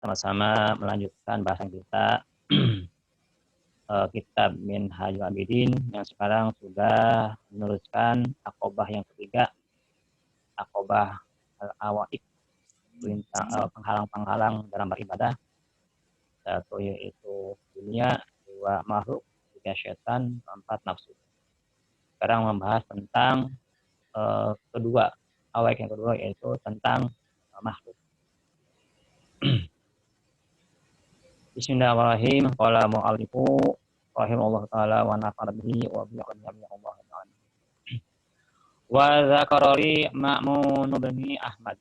sama-sama melanjutkan bahasan kita kitab Minhajul Abidin yang sekarang sudah meneruskan akobah yang ketiga, akobah al-awaid, penghalang-penghalang dalam beribadah. Satu yaitu dunia, dua makhluk, tiga setan, empat nafsu. Sekarang membahas tentang kedua, awaid yang kedua yaitu tentang makhluk. Bismillahirrahmanirrahim. Qala mu'allifu rahimahullah ta'ala wa nafa'ana bihi wa bi ulumi Allah ta'ala. Wa zakarari Ma'mun bin Ahmad.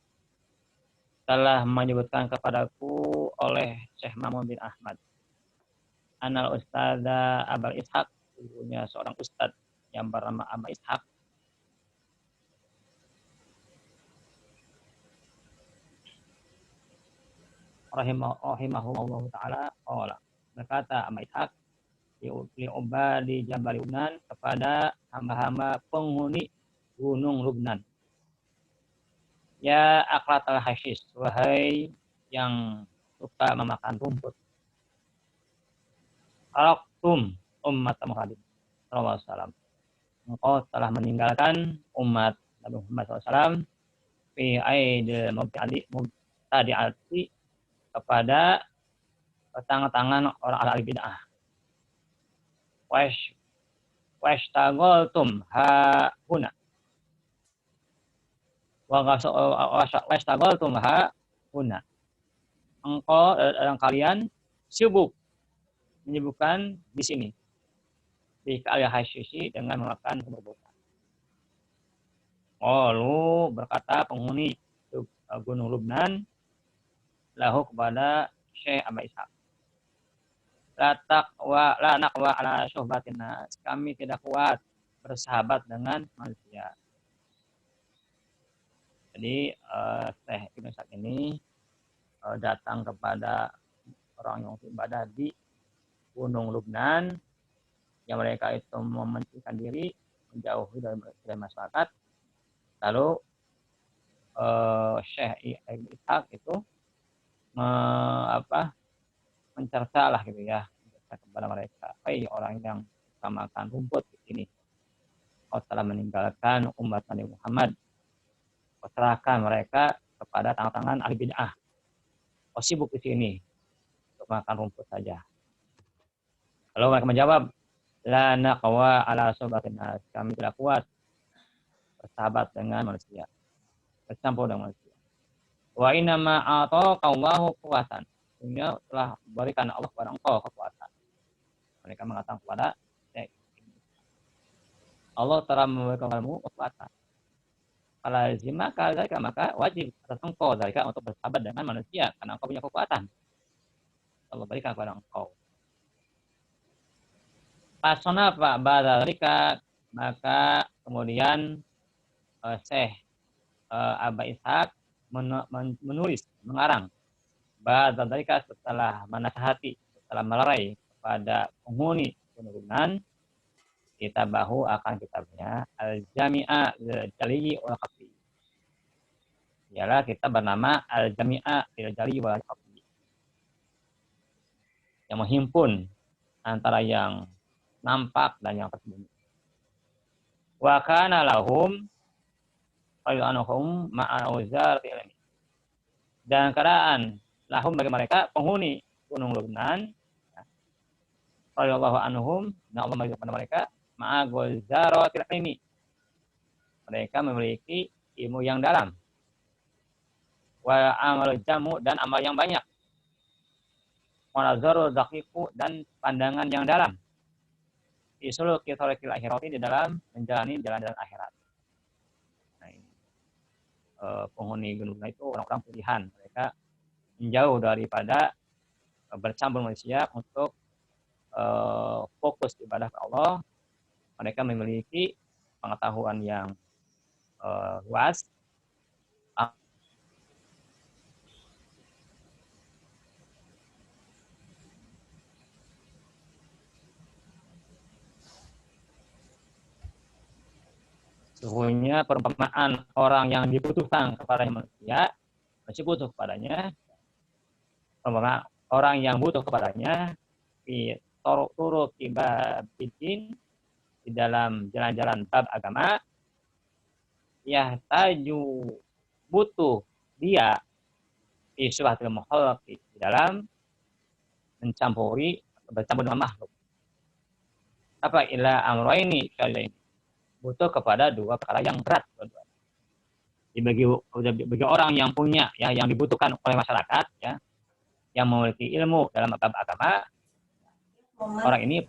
Telah menyebutkan kepadaku oleh Syekh Ma'mun bin Ahmad. Anal Ustadza Abul Ishaq, gurunya seorang ustadz yang bernama Abul Ishaq. Rahimahullah ta'ala qala, berkata Abul Ishaq li ubadi Jabal Lubnan, kepada hamba-hamba penghuni Gunung Lubnan. Ya aklatal hasyis, wahai yang suka memakan rumput. Taraktum umat Muhammad sallallahu alaihi wasallam. Engkau telah meninggalkan umat Nabi Muhammad SAW fi aidil mubtadi'ati, kepada tangan-tangan orang ahli bid'ah. Washtagoltum ha huna. Washtagoltum ha huna. Engkau dan kalian sibuk menyibukkan di sini di al-hasyisi dengan melakukan keberbuatan. Lalu berkata penghuni Gunung Lubnan lahu kepada Syekh Abul Ishaq, la naqwa ala syuhbatina, kami tidak kuat bersahabat dengan manusia. Jadi Syekh Ibnu Ishaq ini datang kepada orang yang beribadah di Gunung Lubnan, yang mereka itu mementingkan diri, menjauhi dari masyarakat. Lalu Syekh Ibnu Ishaq itu mencerca lah gitu ya kepada mereka, orang yang suka makan rumput di sini, kau telah meninggalkan umat Nabi Muhammad, kau serahkan mereka kepada tangan-tangan ahli bid'ah, kau sibuk di sini untuk makan rumput saja. Lalu mereka menjawab, la naqwa ala sobatina, kami tidak kuat bersahabat dengan manusia, bercampur dengan manusia. Wa inna ma'ataka Allahu quwwatan, sehingga telah berikan Allah kepada engkau kekuatan. Mereka mengatakan kepada Allah telah memberikan kepadamu kekuatan. Kalau zimaka zalika, maka wajib atas engkau zalika untuk bersahabat dengan manusia, karena engkau punya kekuatan. Allah berikan kepada engkau. Pasona Pak Badalika, maka kemudian Syekh Abul Ishaq menulis, mengarang Badalika setelah menasihati, setelah melerai kepada penghuni Gunung, kita bahu akan kitabnya Al-Jami'a Al-Jali wal Khafi. Ialah kitab bernama Al-Jami'a Al-Jali wal Khafi, yang menghimpun antara yang nampak dan yang tersembunyi. Wa kana lahum qayyanuhum ma'auzar ilmi, dan keadaan lahum bagi mereka penghuni Gunung Lubnan, radhiyallahu anhum, dan Allah bagi kepada mereka ma'auzaratil ilmi, mereka memiliki ilmu yang dalam, wa amal jamu, dan amal yang banyak, wa nazarul daqiqu, dan pandangan yang dalam, isul kitarikil akhirati, di dalam menjalani jalan-jalan akhirat. Nah, ini penghuni Gunung itu orang-orang pilihan, mereka menjauh daripada bercampur manusia untuk fokus ibadah ke Allah. Mereka memiliki pengetahuan yang luas, sesungguhnya perumpamaan orang yang dibutuhkan kepada manusia masih butuh kepadanya, orang yang butuh kepadanya fi turuq bidin, di dalam jalan-jalan bab agama, yahtaju, butuh dia fi syubhatil mukhalaqi, di dalam bercampur dengan makhluk. Apa ila amrayni kalaini, butuh kepada dua perkara yang berat. Bagi orang yang punya, ya, yang dibutuhkan oleh masyarakat, ya, yang memiliki ilmu dalam bab agama, orang ini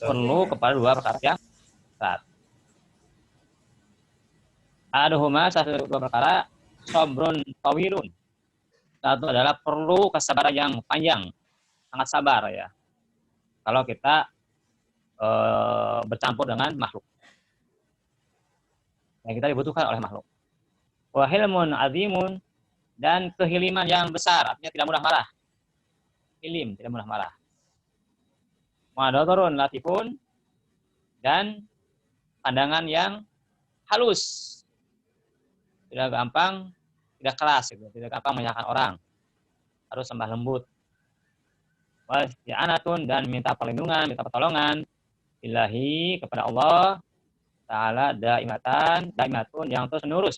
perlu kepada dua perkara yang berat. Aduhuma, satu dua perkara, sabrun tawilun. Satu adalah perlu kesabaran yang panjang, sangat sabar, ya. Kalau kita bercampur dengan makhluk, yang kita dibutuhkan oleh makhluk. Wa hilmun azimun, dan kehiliman yang besar, artinya tidak mudah marah. Hilim, tidak mudah marah. Madadarun latifun, dan pandangan yang halus, tidak gampang, tidak keras, gitu. Tidak gampang menyalahkan orang, harus lembah lembut. Wasti'anatun, dan minta perlindungan, minta pertolongan ilahi, kepada Allah Ta'ala, daimatun, yang terus menerus.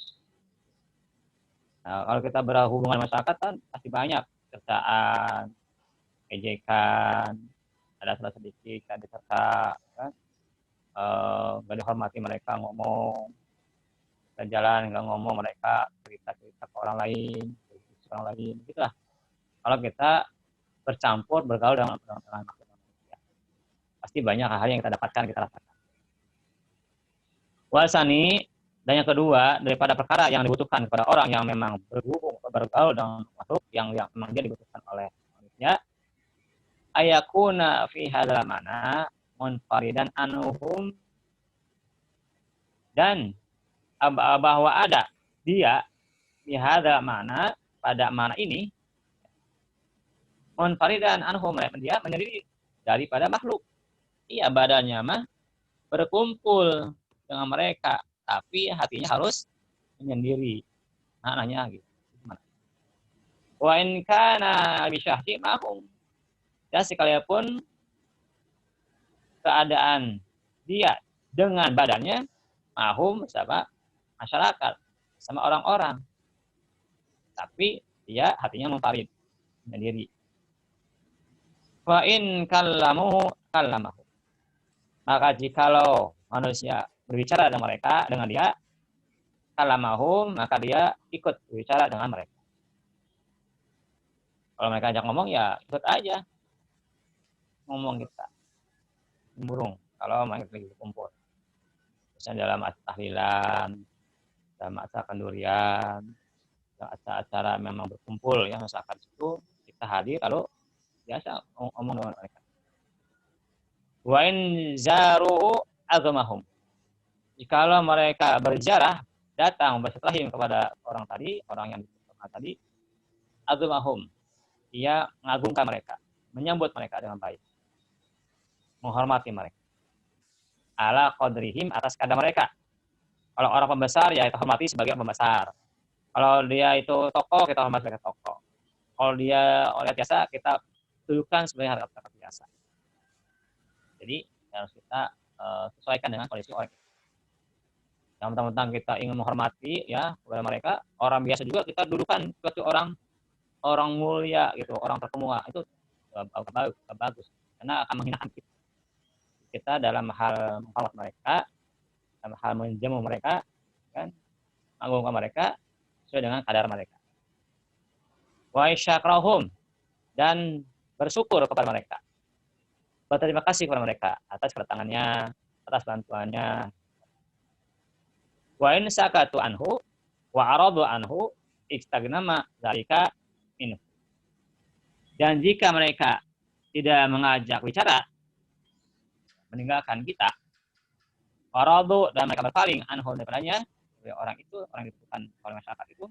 Nah, kalau kita berhubungan masyarakat kan pasti banyak cercaan, ejekan, ada salah sedikit kan diserta, kan, nggak dihormati mereka ngomong, dan jalan nggak ngomong mereka cerita ke orang lain, gitulah. Kalau kita bercampur bergaul dengan manusia, pasti banyak hal yang kita dapatkan, kita rasakan. Wasani, dan yang kedua daripada perkara yang dibutuhkan kepada orang yang memang bergaul dengan makhluk yang memang dia dibutuhkan oleh manusia, ayakuna fi hadzal mana munfaridan anhum, dan bahwa ada dia di hadzal mana, pada mana ini, munfaridan anhum, dia menyendiri daripada makhluk. Iya, badannya mah berkumpul dengan mereka, tapi hatinya harus menyendiri. Nanya gitu. Wa in kana bi syahdi mahum, dan sekalipun keadaan dia dengan badannya mahum, sama masyarakat, sama orang-orang, tapi dia hatinya munfarid, menyendiri. Wa in kallamahu, maka jikalau manusia berbicara dengan dia, kalamahum, maka dia ikut berbicara dengan mereka. Kalau mereka ajak ngomong, ya ikut aja ngomong kita, burung. Kalau mereka lagi kumpul, misalnya dalam tahlilan, dalam acara kendurian, dalam acara memang berkumpul, yang masyarakat itu kita hadir, kalau biasa ngomong dengan mereka. Wa in zaru agmahum, jikalau mereka berziarah, datang bersilaturahim kepada orang yang dibutuhkan tadi, agmahum, ia mengagungkan mereka, menyambut mereka dengan baik, menghormati mereka. Ala qadrihim, atas kadar mereka. Kalau orang pembesar, ya kita hormati sebagai pembesar. Kalau dia itu tokoh, kita hormati sebagai tokoh. Kalau dia rakyat biasa, kita tujukan sebagai rakyat biasa. Jadi harus kita sesuaikan dengan kondisi orang. Yang mentang-mentang kita ingin menghormati, ya, kepada mereka, orang biasa juga kita dudukan seperti orang mulia gitu, orang terkemuka, itu bagus, karena akan menghinakan kita dalam hal menghormat mereka, dalam hal menjamu mereka, kan, mengagungkan mereka sesuai dengan kadar mereka. Wa syakrahum, dan bersyukur kepada mereka, berterima kasih kepada mereka atas kedatangannya, atas bantuannya. Wa in sakatu anhu wa aradu anhu istagnama zalika minhu, dan jika mereka tidak mengajak bicara, meninggalkan kita, aradu, dan mereka berpaling anhu, daripadanya, orang itu, orang dibutuhkan oleh masyarakat itu,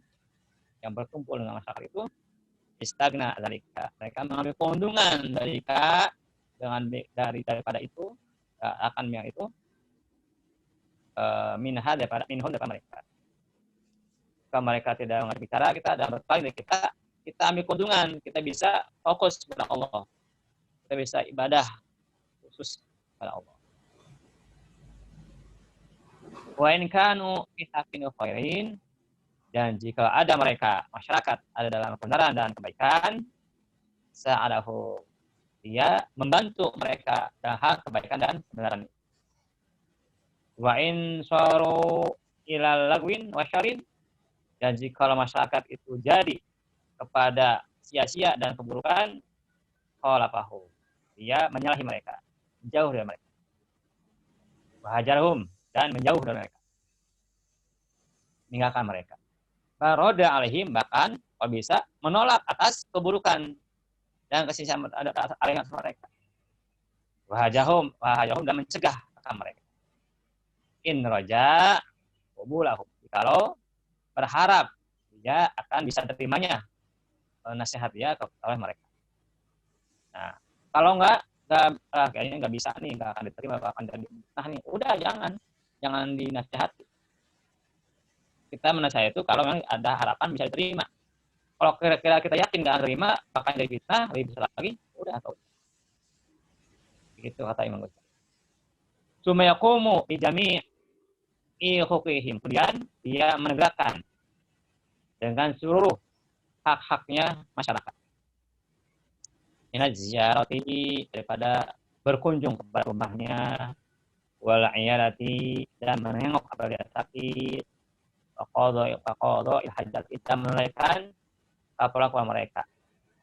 yang berkumpul dengan masyarakat itu, istagna zalika, mereka mengambil keuntungan daripada itu, akan yang itu, minha, daripada mereka. jika mereka tidak mengerti bicara kita dan berpaling dari kita ambil keuntungan, kita bisa fokus kepada Allah, kita bisa ibadah khusus kepada Allah. Wa in kanu fi haqqin khairin, dan jika ada mereka masyarakat ada dalam kebenaran dan kebaikan, sa'adahu, dia membantu mereka dalam hal kebaikan dan kebenaran. Wa in saru ilal lagwin wa syarin, dan jika masyarakat itu jadi kepada sia-sia dan keburukan, khalafahu, dia menyalahi mereka, menjauh dari mereka. Wa hajarhum, dan menjauh dari mereka, meninggalkan mereka. Faroda alaihim, bahkan kalau bisa menolak atas keburukan dan kesia-siaan atas mereka. Wa hajarhum, dan mencegah akan mereka. In roja qubulahum, kalau berharap dia akan bisa terimanya nasihat dia oleh mereka. Nah, kalau kayaknya nggak bisa nih, nggak akan diterima, akan jadi nah nih, udah jangan dinasihati. Kita menasihati itu kalau memang ada harapan bisa diterima. Kalau kira-kira kita yakin nggak terima, bahkan jadi fitnah, lebih besar lagi, udah tahu. Begitu kata Imam Ghazali. Summa yaqumu bi jami'i huquqihim, kemudian dia menegakkan dengan seluruh hak-haknya masyarakat. Minaz ziyarati, daripada berkunjung kepada rumahnya, wal iyalati, dan menengok apabila dia sakit, faqadha hajat, kita menunaikan keperluan mereka,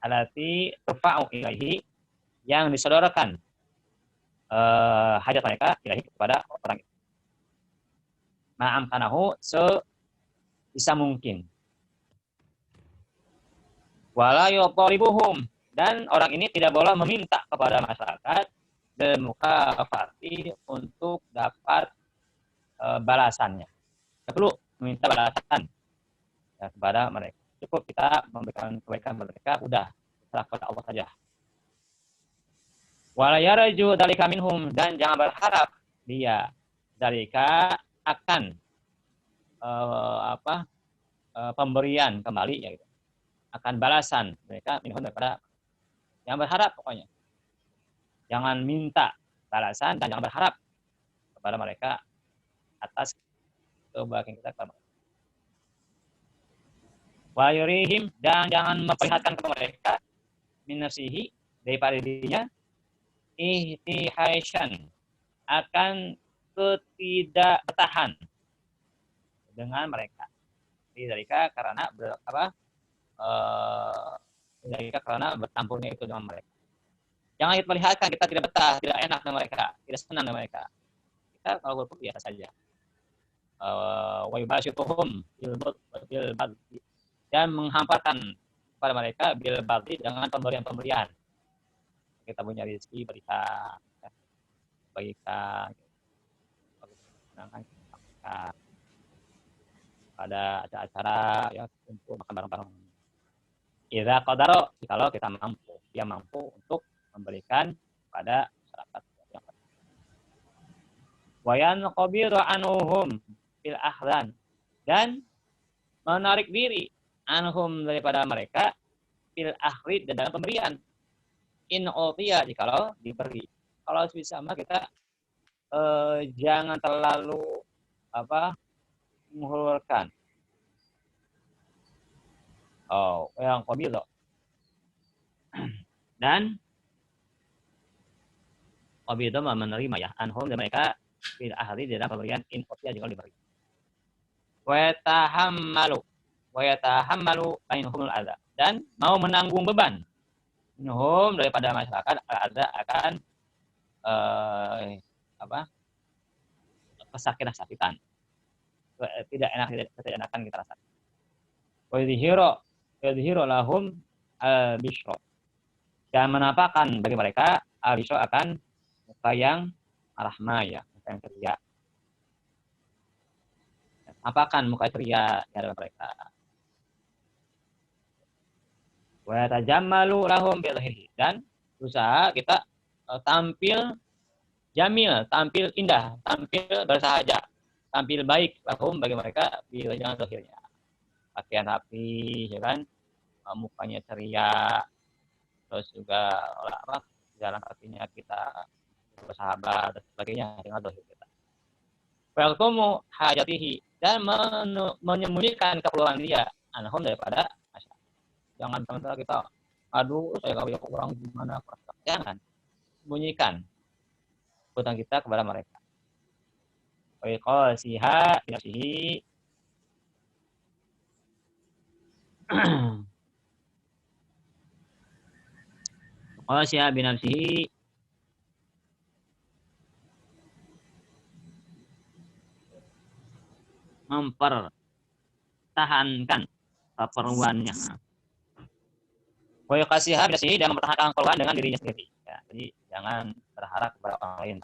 alati turfa'u ilaihi, yang disodorkan hajat mereka ilahi kepada orang itu. Ma'amkanahu, sebisa mungkin. Wala yuqaribuhum, dan orang ini tidak boleh meminta kepada masyarakat dan mukafati, untuk dapat balasannya. Tidak perlu meminta balasan kepada mereka. Cukup kita memberikan kebaikan kepada mereka, udah serah kepada Allah saja. Wala yarju dzalika minhum, dan jangan berharap dia dzalika akan pemberian kembali, ya gitu, akan balasan mereka minhum, daripada, jangan berharap, pokoknya jangan minta balasan dan jangan berharap kepada mereka atas kebaikan kita kepada mereka. Wa yurihim, dan jangan memperlihatkan kepada mereka min nafsihi, daripada dirinya, ihtihaishan, akan ketidakbetahan dengan mereka. Dzalika karena karena bertampurnya itu dengan mereka. Jangan diperlihatkan kita tidak betah, tidak enak dengan mereka, tidak senang dengan mereka. Kita kalau berpikir biasa saja. Wa yubashituhum bil badli, dan menghamparkan kepada mereka bil badli, dengan pemberian-pemberian. Kita punya rezeki, berikan, ada acara ya, untuk makan bareng-bareng. Idza qadara, kalau kita mampu, dia mampu untuk memberikan pada masyarakat yang lain. Wa yanqabiru anhum fil ahlan, dan menarik diri anhum, daripada mereka, fil ahrid, dan dalam pemberian. In utiya, jikalau diberi. Kalau bisa mah kita jangan terlalu menghulurkan. Yang qabilu, dan qabilu menerima, ya, anhum, dan mereka fil ahli, dalam pemberian, in utiya, jikalau diberi. Wa yatahammalu bainhumul adza, dan mau menanggung beban minhum, daripada masyarakat, adza, akan kesakitan, tidak enakan kita rasakan. Wa yudhiru lahum al-bishra, dan menampakkan bagi mereka al-bishra, akan muka yang rahmah, ya, muka yang ceria. Nampakkan muka ceria di hadapan mereka. Wa tajammalu lahum bil-hirhi, dan berusaha kita tampil jamil, tampil indah, tampil bersahaja, tampil baik lahum, bagi mereka, dengan zahirnya. pakaian rapi, ya kan, mukanya ceria, terus juga jalan kakinya kita bersahabat dan sebagainya dengan dohir kita. Welcome hajatihi, dan menyembunyikan keperluan dia anhum daripada masyarakat. Jangan sementara kita, aduh saya kalau ya orang gimana, jangan sembunyikan kebutuhan kita kepada mereka. Wa siha binafsihi siha binafsihi mempertahankan keperluannya. Wa yakasiha binafsihi, dan mempertahankan keperluan dengan dirinya sendiri. Ya, jadi jangan berharap kepada orang lain.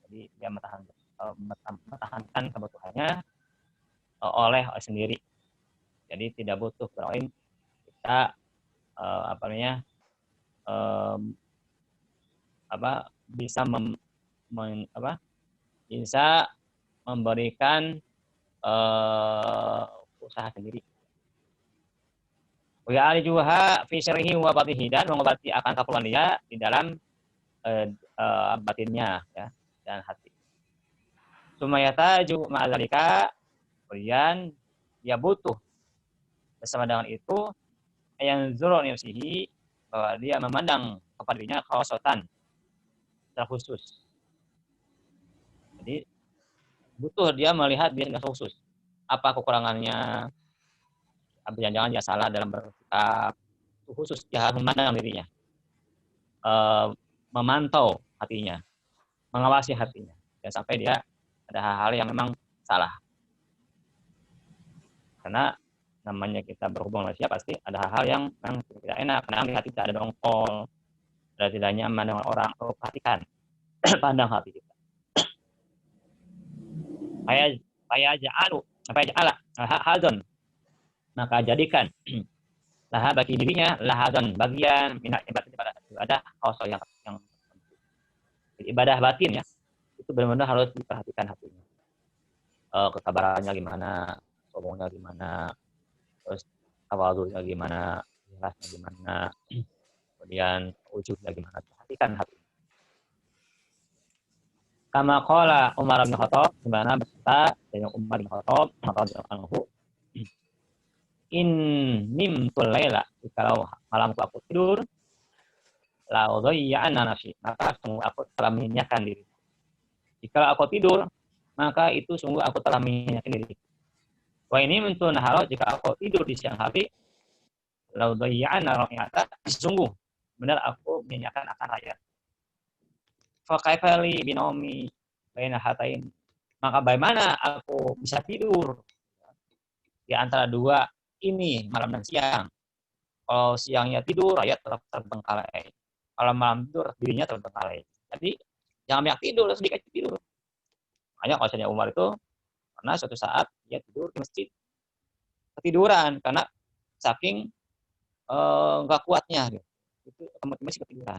Jadi dia mempertahankan kebutuhannya oleh sendiri. Jadi tidak butuh kepada orang lain. Kita bisa bisa memberikan usaha sendiri. Wa alijuha fi sirrihi wa batinihi, dan mengobati akan keperluan dia di dalam batinnya, ya, dan hati. Sumayataju ma'adzalika, kemudian dia butuh bersama dengan itu yang zuru nafsihi, bahwa dia memandang kepada dirinya khawasatan secara khusus. Jadi butuh dia melihat dia secara khusus. Apa kekurangannya? Jangan-jangan dia salah dalam bersikap, khusus dia harus memandang dirinya, memantau hatinya, mengawasi hatinya, dan sampai dia ada hal-hal yang memang salah. Karena namanya kita berhubungan manusia, pasti ada hal-hal yang memang tidak enak, karena hati kita ada dongkol, ada tidak nyaman dengan orang. Perhatikan, pandang hati kita. Fayaj'ala hadon, maka jadikan laha bagi dirinya lahadon, bagian minat ibadah khusus yang ibadah batin, ya, itu benar-benar harus diperhatikan hatinya. Kesabarannya gimana, sombongnya gimana, terus tawadhunya gimana, ikhlasnya gimana, kemudian ujubnya gimana, perhatikan hati. Kama qala Umar bin Khattab, gimana berkata dari Umar bin Khattab radhiyallahu anhu, in nimtul laila, kalau malamku aku tidur, la udhayya'anna nafsi, maka sungguh aku telah menyanyiakan diri. Jika aku tidur, maka itu sungguh aku telah menyanyiakan diri. Wa ini mentu naharo, jika aku tidur di siang hari, la udhayya'anna raqiyata, sungguh benar aku menyanyiakan akan rakyat. Fa kaifa li binomi baina hatain, maka bagaimana aku bisa tidur di antara dua ini, malam dan siang. Kalau siangnya tidur, rakyat tetap terbengkalai. Kalau malam tidur, dirinya terbengkalai. Jadi jangan banyak tidur, sedikit tidur. Makanya kalau misalnya Umar itu pernah suatu saat dia tidur di masjid, ketiduran karena saking nggak kuatnya, gitu. Itu otomatis ketiduran.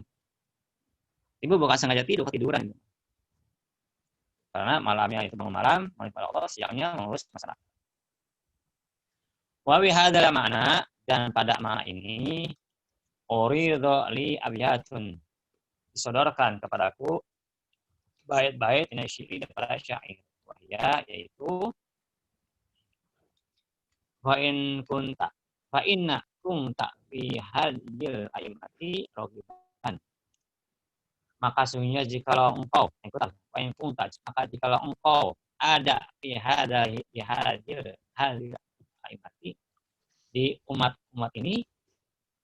Ibu bukan sengaja tidur, ketiduran. Karena malamnya itu bangun malam, pada Allah, siangnya mengurus masalah. Wa bihadzal makna, dan pada makna ini uridho li abyatun, disodorkan kepadaku bait-bait ini syair daripada syair. Wahya, yaitu wa in kunta fa inna kunta fi hadil aimati rogiban, maka sungguhnya jikalau engkau wa in kunta, maka jikalau engkau ada fi hadil aimati, di umat ini,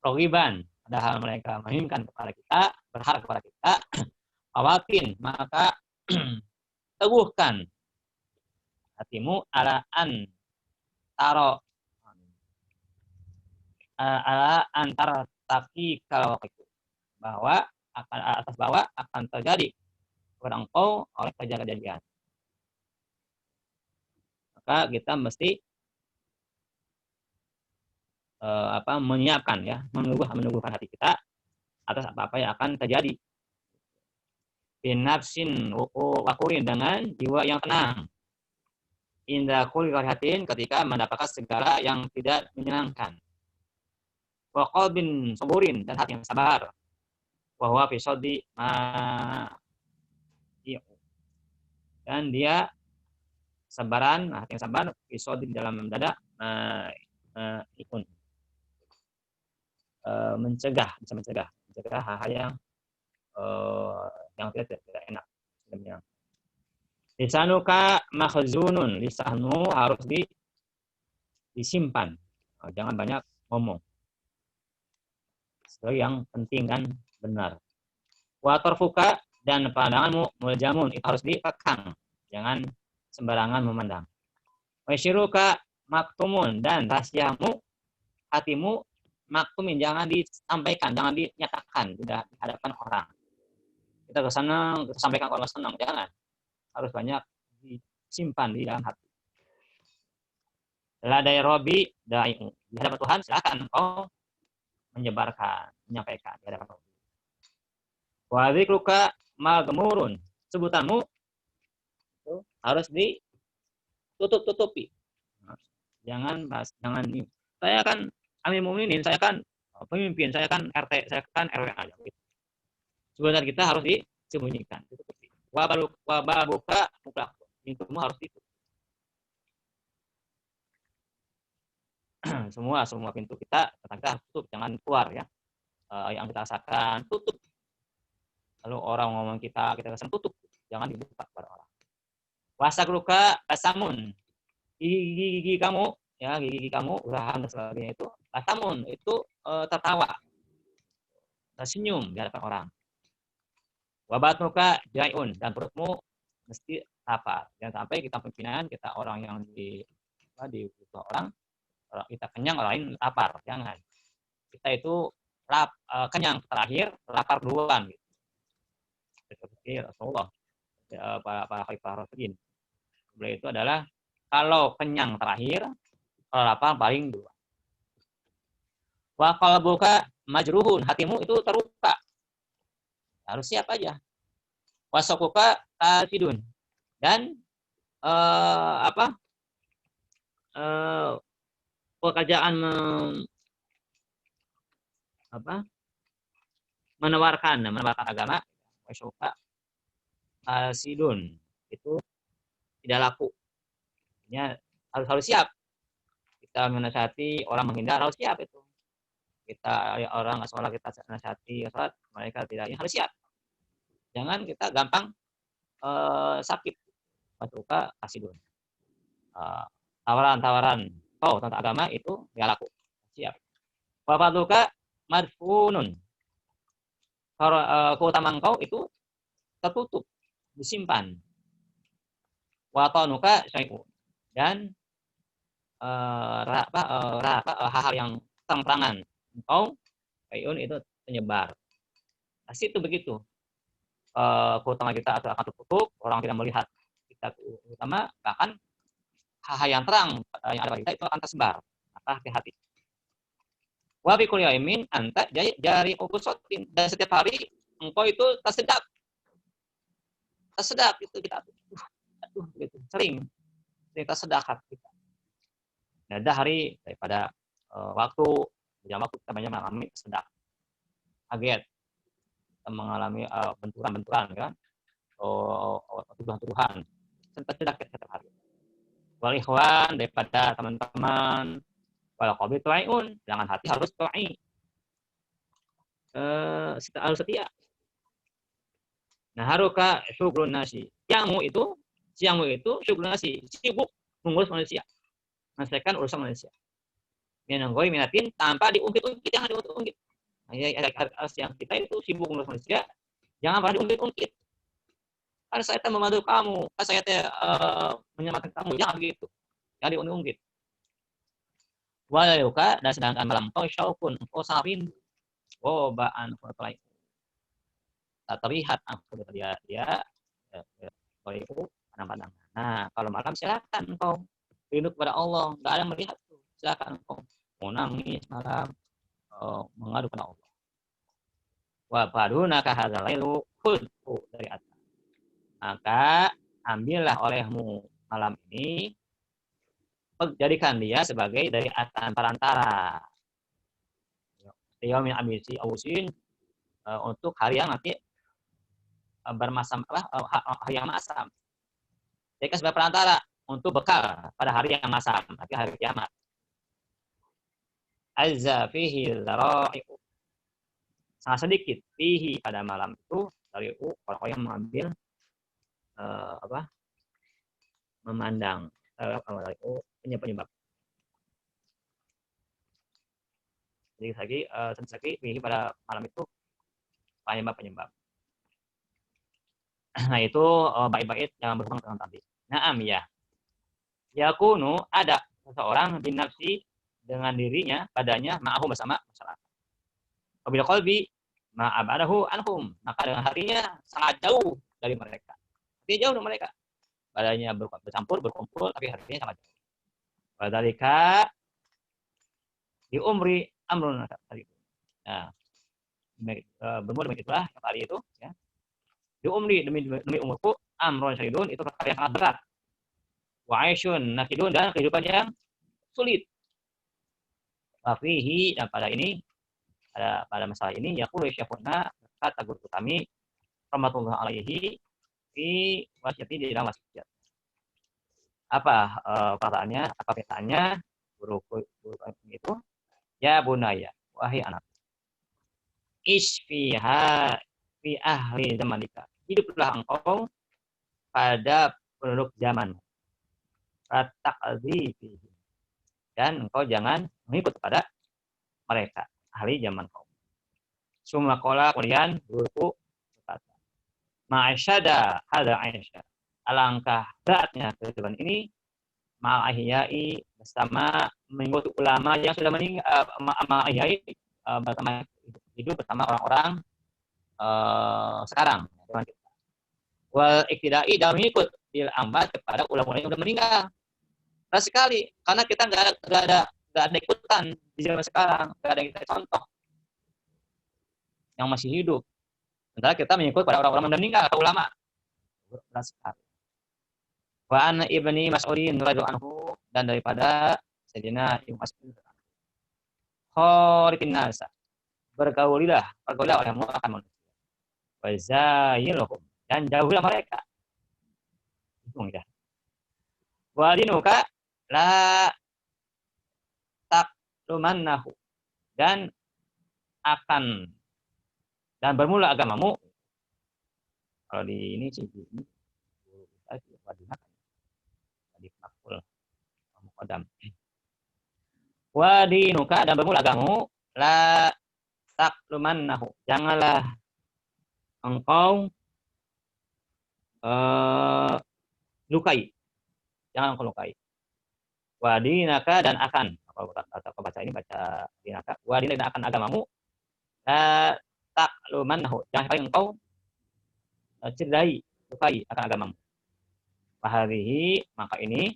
rogiban, padahal mereka menginginkan kepada kita, berharap kepada kita, awatin, maka teguhkan hatimu ala antara taki kalau itu, bahwa akan terjadi kepada engkau oleh kejadian. Maka kita mesti menyiapkan, ya, menunggukan hati kita atas apa-apa yang akan terjadi. Binafsin wakurin, dengan jiwa yang tenang. inda kulli qarihatin, ketika mendapatkan segala yang tidak menyenangkan. Wa qalbin saburin, dan hati yang sabar. Wa huwa fi saddi ma, dan dia sabaran, hati yang sabar, fi saddi, dalam dada, ikun, mencegah, bisa mencegah hal-hal yang tidak enak. Lisanuka makhzunun, lisanmu harus disimpan. Jangan banyak ngomong. Sesuatu yang penting dan benar. Wa tarfuka, dan pandanganmu muljamun, itu harus dikekang. Jangan sembarangan memandang. Wa syiruka maktumun, dan rahasiamu, hatimu maktumin, jangan disampaikan, jangan dinyatakan, tidak di hadapan orang. Kita senang, kita sampaikan kalau senang, jangan. Harus banyak disimpan di dalam hati. Ladai Robi da'i'u, di hadapan Tuhan silakan kau menyebarkan, menyampaikan di hadapan Tuhan. Wa dzikruka magmurun, sebutanmu itu harus ditutup-tutupi. Jangan ini. Saya kan Amir Mukminin, saya kan pemimpin, saya kan RT, saya kan RW aja. Sebutan kita harus disembunyikan, ditutupi. Wa babuka mutlaq, pintumu harus ditutup. semua pintu kita tutup, jangan keluar ya. Yang kita rasakan tutup. Lalu orang ngomong kita rasakan tutup, jangan dibuka kepada orang. Wasakluka tasamun, gigi kamu, ya gigi kamu, urahan dan sebagainya itu tasamun, itu tertawa, tersenyum di hadapan orang. Wabatnuka jaiun, dan perutmu mesti lapar. Jangan sampai kita pimpinan, kita orang yang di orang kita kenyang, orang lain lapar. Jangan. Kita itu kenyang terakhir, lapar duluan. Gitu. Seperti Rasulullah, para khalifah Rasulullah. Beliau itu adalah kalau kenyang terakhir, kalau lapar paling duluan. Wa qalbuka majruhun, hatimu itu terluka. Harus siap aja. Wasokuka tidun, dan pekerjaan menawarkan agama, wasokuka sidun, itu tidak laku. Ya, harus siap. Kita menasihati orang menghindar, harus siap itu. Kita orang nggak sholat, kita nasihati sholat, mereka tidak, ya harus siap. Jangan kita gampang sakit. Matuka kasidun. Tawaran-tawaran kau tentang agama itu nggak laku. Siap. Wafatuka madfunun. Keutamaan kau itu tertutup, disimpan. Watanuka syai'un, dan hal-hal yang terang-terangan engkau syai'un itu menyebar. Pasti itu begitu. Keutamaan kita akan tertutup, orang tidak melihat kita utama, bahkan hal-hal yang terang yang ada pada kita itu akan tersebar. Maka hati-hati. Wa bi kulli yaumin anta jari uqusatin, dan setiap hari engkau itu tersedak itu kita. Aduh gitu. Sering tersedak hati kita. Nah, dari daripada waktu jam waktu kita banyak mengalami tersedak. Kaget. Kita mengalami benturan-benturan kan. Tuduhan-tuduhan. Tersedak setiap hari. Wal ikhwan, daripada teman-teman, wal qalbi tu'aiun, jangan hati harus tu'i. Harus setia. Nah, haruka syukrun nasi. Siangmu itu syukrun nasi, sibuk mengurus manusia. Menyelesaikan urusan manusia. Minanggoi minatin, tanpa diungkit-ungkit, jangan diungkit-ungkit. Nah, yang kita itu sibuk mengurus manusia, jangan pernah diungkit-ungkit. Kan saya membantu kamu, kan saya menyelamatkan kamu, jangan begitu. Jangan diungkit-ungkit. Walayuka, dan sedangkan malam kau syaukun, kau sangat rindu. Baan pertolai. Tak terlihat aku dia kau itu pandang-pandang. Nah, kalau malam silakan kau rindu kepada Allah, nggak ada yang melihat tuh. Silakan kau mau nangis malam, mengadu kepada Allah. Wa padunaka hadzal lailu khudhu dari atas. Maka ambillah olehmu malam ini jadikan dia sebagai dari perantara. Yaumil abisi ausin, untuk hari yang nanti bermasam hari yang masam. Jadikan sebagai perantara untuk bekal pada hari yang masam, nanti hari kiamat. Azza fihi dzara'i'u, sangat sedikit fihi pada malam itu dari orang-orang yang mengambil memandang penyebab. Jadi lagi fihi pada malam itu penyebab. Nah itu bait-bait yang berhubungan dengan tadi. Naam ya. Yakunu ada seseorang binafsi dengan dirinya padanya ma'ahu bersama masyarakat. Wabil qalbi ma'abadahu anhum, maka dengan hatinya sangat jauh dari mereka. Dia jauh dari mereka. Badannya bercampur, berkumpul, tapi hatinya sangat jauh. Wadhalika di umri amrun tadi. Nah, bermula demi itulah kali itu ya. Di umri demi umurku amrun syadidun, itu perkara yang sangat berat. Wa aisyun nakidun, dan kehidupan yang sulit. Wafihi, dan pada masalah ini yaqulu syekhuna, kata guru kami rahmatullah alaihi fi wasiati, di dalam wasiat. Apa perkataannya, apa petaannya guru itu? Ya bunaya, wahai anak, isfiha fi ahli zamanika, hiduplah engkau pada penduduk zaman. Fatakzi fihi, dan engkau jangan mengikut pada mereka, ahli zaman kau. Summa qala, kemudian guruku berkata, ma'asyada hadza aisyah, alangkah beratnya kehidupan ini ma'ahyai, bersama mengikuti ulama yang sudah meninggal, ma'ahyai, bersama hidup bersama orang-orang sekarang. Wal iktidai, dan mengikut bil ambat kepada ulama yang sudah meninggal. Nah sekali, karena kita nggak ada ikutan di zaman sekarang, nggak ada yang kita contoh yang masih hidup. Sementara kita mengikut pada orang-orang yang meninggal atau ulama. Berat sekali. Wa an ibni Mas'udin radhiyallahu anhu, dan daripada Sayyidina Ibnu Mas'ud, khariqin nasa, pergaulilah oleh akan manusia. Wa zayyilhum, dan jauhilah mereka. Itu ya. Wa dinuka la taqlumannahu, dan bermula agamamu. Kalau di ini sih ini di makul muqaddam. Wa dinuka, dan bermula agamamu, la taqlumannahu, janganlah engkau lukai, jangan engkau lukai. Wa dinaka, dan akan, atau baca ini baca dinaka, wa dinaka, dan akan agamamu, la taqlumannahu, jangan sampai engkau cederai, lukai akan agamamu. Fahadhihi, maka ini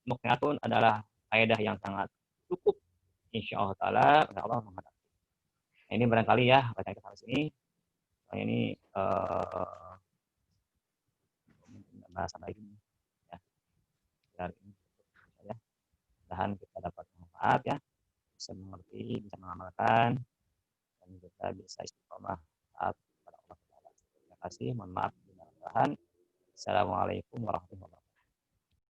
nuktatun adalah faedah yang sangat cukup insyaallah taala kepada Allah Muhammad. Nah, ini barangkali ya bacaan kita di sini. Ini bahasan lagi ya. Dari ini ya. Mudah-mudahan kita dapat manfaat ya, bisa mengerti, bisa mengamalkan, dan kita bisa istiqomah taat kepada Allah Taala. Terima kasih, mohon maaf. Assalamualaikum warahmatullahi wabarakatuh.